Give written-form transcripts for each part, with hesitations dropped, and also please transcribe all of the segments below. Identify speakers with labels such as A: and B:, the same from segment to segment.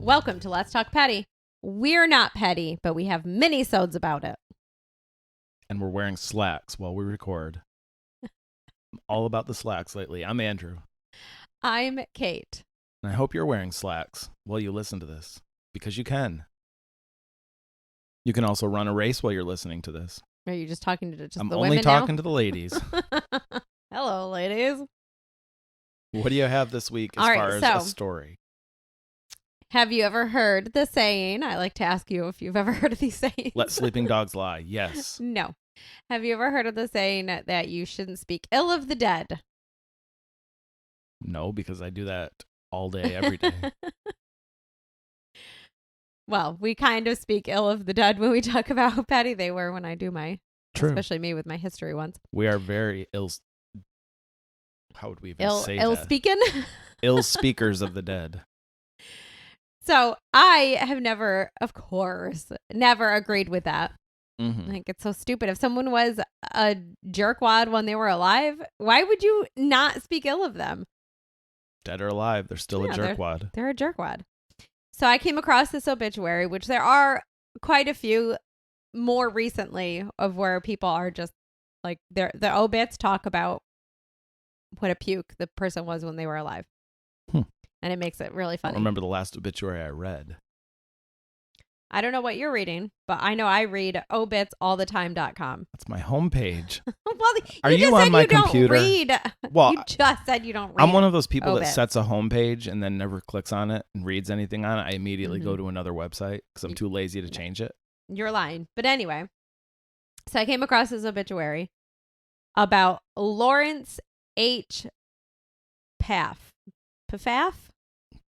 A: Welcome to Let's Talk Petty. We're not petty, but we have mini-sodes about it.
B: And we're wearing slacks while we record. I'm all about the slacks lately. I'm Andrew.
A: I'm Kate.
B: And I hope you're wearing slacks while you listen to this, because you can. You can also run a race while you're listening to this.
A: Are you just talking to just
B: I'm
A: the
B: only
A: women
B: talking
A: now?
B: to the ladies.
A: Hello, ladies.
B: What do you have this week as
A: All right,
B: far as
A: so-
B: a story?
A: Have you ever heard the saying? I like to ask you if you've ever heard of these sayings.
B: Let sleeping dogs lie. Yes.
A: No. Have you ever heard of the saying that you shouldn't speak ill of the dead?
B: No, because I do that all day, every day.
A: Well, we kind of speak ill of the dead when we talk about how petty they were when I do my,
B: True.
A: especially me with my history ones.
B: We are very ill. How would we even say
A: Ill
B: that?
A: speaking?
B: Ill speakers of the dead.
A: So I have never, of course, never agreed with that.
B: Mm-hmm.
A: Like, it's so stupid. If someone was a jerkwad when they were alive, why would you not speak ill of them?
B: Dead or alive, they're still a jerkwad.
A: They're a jerkwad. So I came across this obituary, which there are quite a few more recently of where people are just like, the obits talk about what a puke the person was when they were alive. And it makes it really
B: I
A: funny.
B: don't remember the last obituary I read.
A: I don't know what you're reading, but I know I read obitsallthetime.com.
B: That's my homepage.
A: Well,
B: Are
A: you
B: you
A: just
B: on
A: said
B: my
A: you don't
B: computer?
A: read.
B: Well,
A: You just said you don't read.
B: I'm one of those people that
A: obits.
B: sets a homepage and then never clicks on it and reads anything on it. I immediately go to another website because I'm too lazy to change it.
A: You're lying. But anyway, so I came across this obituary about Lawrence H. Paff. Pfaff?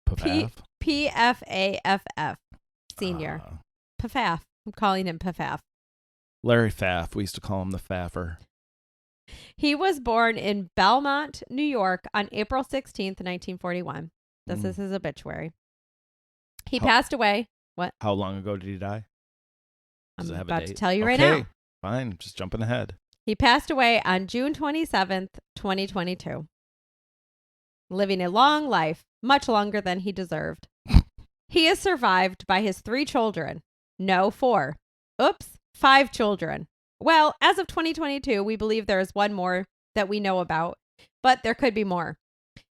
B: Pfaff?
A: P-F-A-F-F. Senior. Pfaff. I'm calling him Pfaff.
B: Larry Pfaff. We used to call him the Pfaffer.
A: He was born in Belmont, New York on April 16th, 1941. This is his obituary. He passed away. What?
B: How long ago did he die?
A: I'm
B: Does it have
A: about
B: a date?
A: to tell you right now.
B: Fine. Just jumping ahead.
A: He passed away on June 27th, 2022. Living a long life, much longer than he deserved. He is survived by his 3 children. No, 4. Oops, 5 children. Well, as of 2022, we believe there is one more that we know about, but there could be more.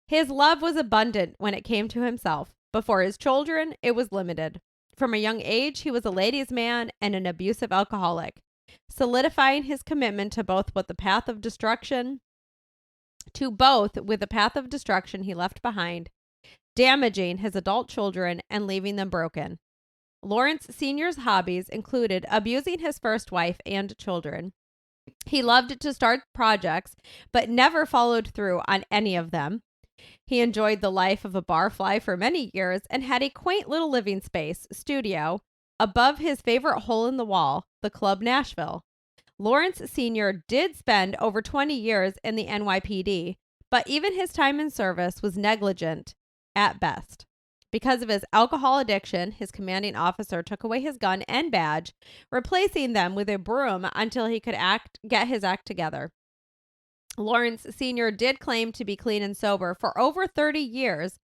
A: His love was abundant when it came to himself. Before his children, it was limited. From a young age, he was a ladies' man and an abusive alcoholic, solidifying his commitment to both with the path of destruction he left behind, damaging his adult children and leaving them broken. Lawrence Sr.'s hobbies included abusing his first wife and children. He loved to start projects, but never followed through on any of them. He enjoyed the life of a barfly for many years and had a quaint little living space, studio, above his favorite hole in the wall, the Club Nashville. Lawrence Sr. did spend over 20 years in the NYPD, but even his time in service was negligent at best. Because of his alcohol addiction, his commanding officer took away his gun and badge, replacing them with a broom until he could get his act together. Lawrence Sr. did claim to be clean and sober for over 30 years,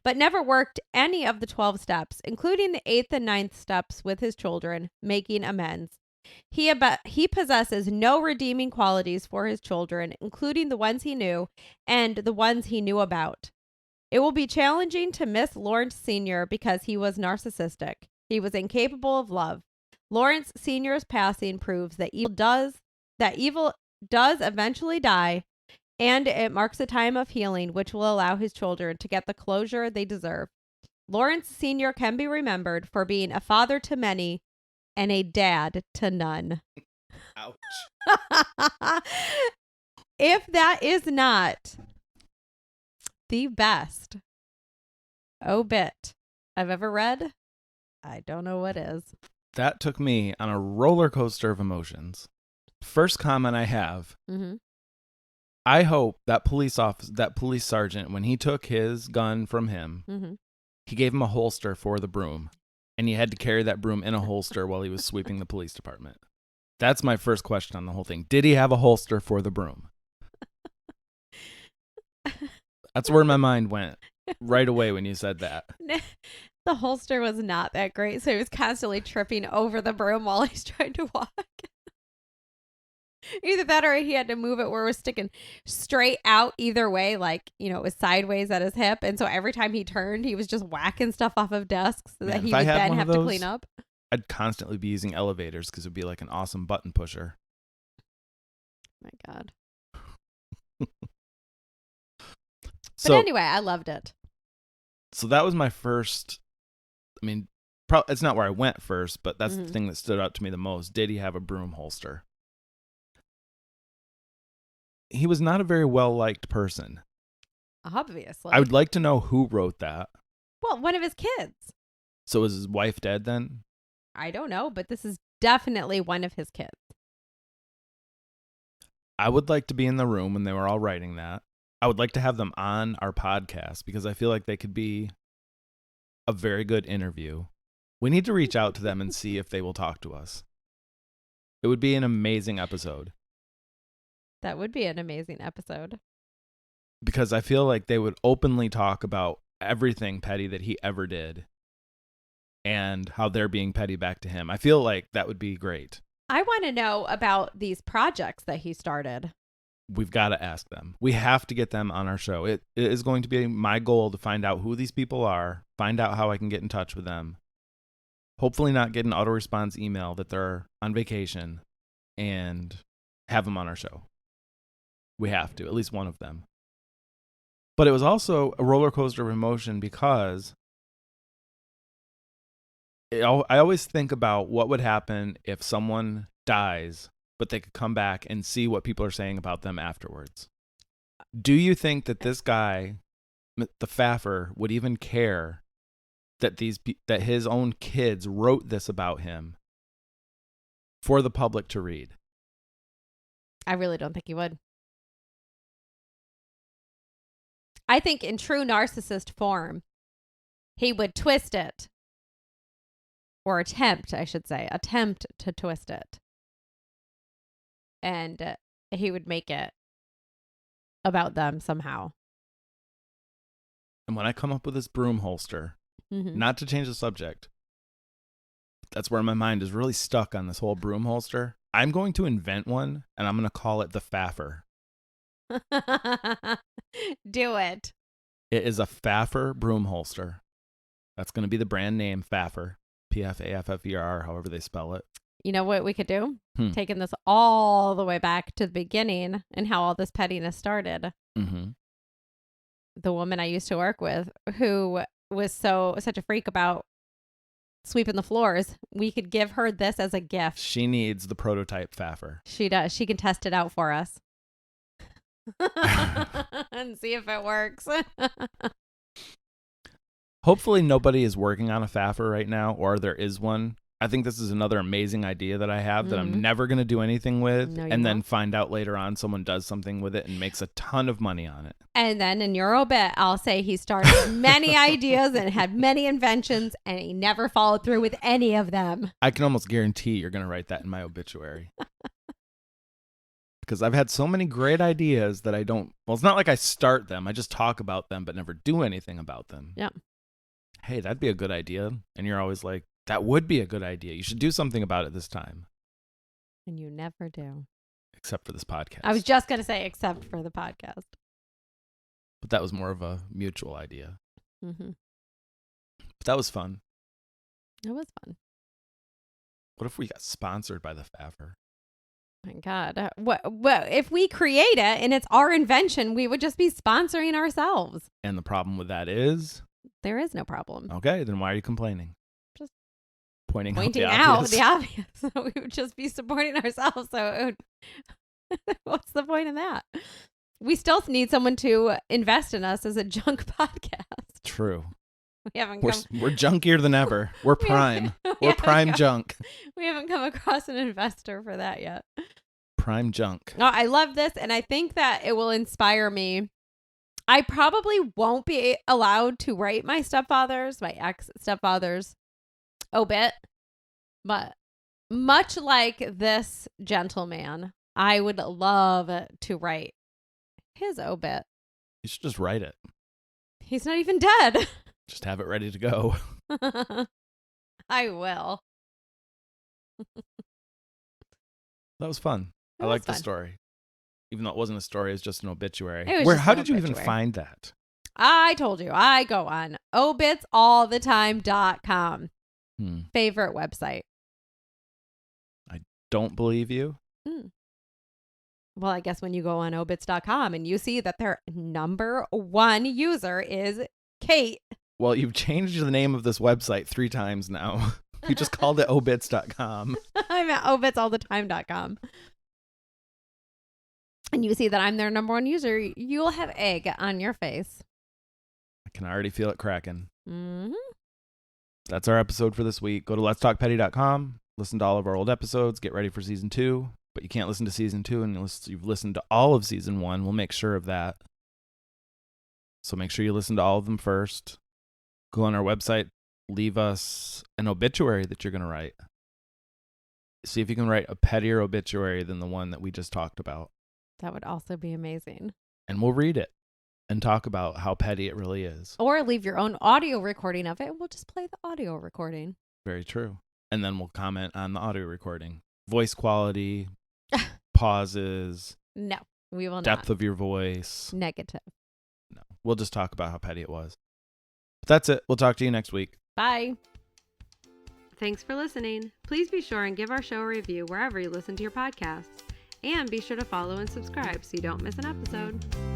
A: but never worked any of the 12 steps, including the 8th and 9th steps with his children, making amends. He possesses no redeeming qualities for his children, including the ones he knew and the ones he knew about. It will be challenging to miss Lawrence Sr. because he was narcissistic. He was incapable of love. Lawrence Sr.'s passing proves that evil does eventually die, and it marks a time of healing which will allow his children to get the closure they deserve. Lawrence Sr. can be remembered for being a father to many and a dad to none.
B: Ouch.
A: If that is not the best obit I've ever read, I don't know what is.
B: That took me on a roller coaster of emotions. First comment I have, I hope that police sergeant, when he took his gun from him, he gave him a holster for the broom, and he had to carry that broom in a holster while he was sweeping the police department. That's my first question on the whole thing. Did he have a holster for the broom? That's where my mind went right away when you said that.
A: The holster was not that great, so he was constantly tripping over the broom while he's trying to walk. Either that or he had to move it where it was sticking straight out either way, like, it was sideways at his hip. And so every time he turned, he was just whacking stuff off of desks that he would then have to clean up.
B: I'd constantly be using elevators because it would be like an awesome button pusher.
A: My God. But anyway, I loved it.
B: So that was my first, it's not where I went first, but that's the thing that stood out to me the most. Did he have a broom holster? He was not a very well-liked person.
A: Obviously.
B: I would like to know who wrote that.
A: Well, one of his kids.
B: So was his wife dead then?
A: I don't know, but this is definitely one of his kids.
B: I would like to be in the room when they were all writing that. I would like to have them on our podcast because I feel like they could be a very good interview. We need to reach out to them and see if they will talk to us. It would be an amazing episode.
A: That would be an amazing episode.
B: Because I feel like they would openly talk about everything petty that he ever did and how they're being petty back to him. I feel like that would be great.
A: I want to know about these projects that he started.
B: We've got to ask them. We have to get them on our show. It is going to be my goal to find out who these people are, find out how I can get in touch with them. Hopefully not get an autorespons email that they're on vacation and have them on our show. We have to, at least one of them. But it was also a roller coaster of emotion because I always think about what would happen if someone dies, but they could come back and see what people are saying about them afterwards. Do you think that this guy, the Faffer, would even care that that his own kids wrote this about him for the public to read?
A: I really don't think he would. I think in true narcissist form, he would twist it. Or attempt to twist it. And he would make it about them somehow.
B: And when I come up with this broom holster, not to change the subject, that's where my mind is really stuck on this whole broom holster. I'm going to invent one, and I'm going to call it the Faffer.
A: Do it.
B: It is a Faffer broom holster. That's going to be the brand name, Faffer. Pfaffer, however they spell it.
A: You know what we could do? Taking this all the way back to the beginning and how all this pettiness started.
B: Mm-hmm.
A: The woman I used to work with who was such a freak about sweeping the floors, we could give her this as a gift.
B: She needs the prototype Faffer.
A: She does. She can test it out for us. And see if it works.
B: Hopefully nobody is working on a Faffer right now, or there is one. I think this is another amazing idea that I have that I'm never going to do anything with, and then find out later on someone does something with it and makes a ton of money on it. And
A: then in your obit, I'll say he started many ideas and had many inventions, and he never followed through with any of them.
B: I can almost guarantee you're going to write that in my obituary. Because I've had so many great ideas that it's not like I start them. I just talk about them, but never do anything about them.
A: Yeah.
B: Hey, that'd be a good idea. And you're always like, that would be a good idea. You should do something about it this time.
A: And you never do.
B: Except for this podcast.
A: I was just going to say, except for the podcast.
B: But that was more of a mutual idea.
A: Mm-hmm.
B: But that was fun.
A: It was fun.
B: What if we got sponsored by the Faffer?
A: My God. Well, if we create it and it's our invention, we would just be sponsoring ourselves.
B: And the problem with that is?
A: There is no problem.
B: Okay, then why are you complaining?
A: Just
B: pointing
A: out the obvious. So we would just be supporting ourselves. So what's the point in that? We still need someone to invest in us as a junk podcast.
B: True.
A: We're
B: junkier than ever. We're prime. We're prime junk.
A: We haven't come across an investor for that yet.
B: Prime junk.
A: No, I love this, and I think that it will inspire me. I probably won't be allowed to write my ex-stepfather's obit, but much like this gentleman, I would love to write his obit.
B: You should just write it.
A: He's not even dead.
B: Just have it ready to go.
A: I will.
B: That was fun. I liked the story. Even though it wasn't a story, it was just an obituary. How did you even find that?
A: I told you. I go on obitsallthetime.com. Favorite website.
B: I don't believe you.
A: Well, I guess when you go on obits.com and you see that their number one user is Kate.
B: Well, you've changed the name of this website 3 times now. You just called it obits.com.
A: I'm at obitsallthetime.com. And you see that I'm their number one user, you'll have egg on your face.
B: I can already feel it cracking.
A: Mm-hmm.
B: That's our episode for this week. Go to letstalkpetty.com. Listen to all of our old episodes. Get ready for season 2. But you can't listen to season 2 unless you've listened to all of season 1. We'll make sure of that. So make sure you listen to all of them first. Go on our website. Leave us an obituary that you're going to write. See if you can write a pettier obituary than the one that we just talked about.
A: That would also be amazing.
B: And we'll read it and talk about how petty it really is.
A: Or leave your own audio recording of it. And we'll just play the audio recording.
B: Very true. And then we'll comment on the audio recording. Voice quality, pauses.
A: No, we will not.
B: Depth of your voice.
A: Negative.
B: No, we'll just talk about how petty it was. But that's it. We'll talk to you next week.
A: Bye. Thanks for listening. Please be sure and give our show a review wherever you listen to your podcasts. And be sure to follow and subscribe so you don't miss an episode.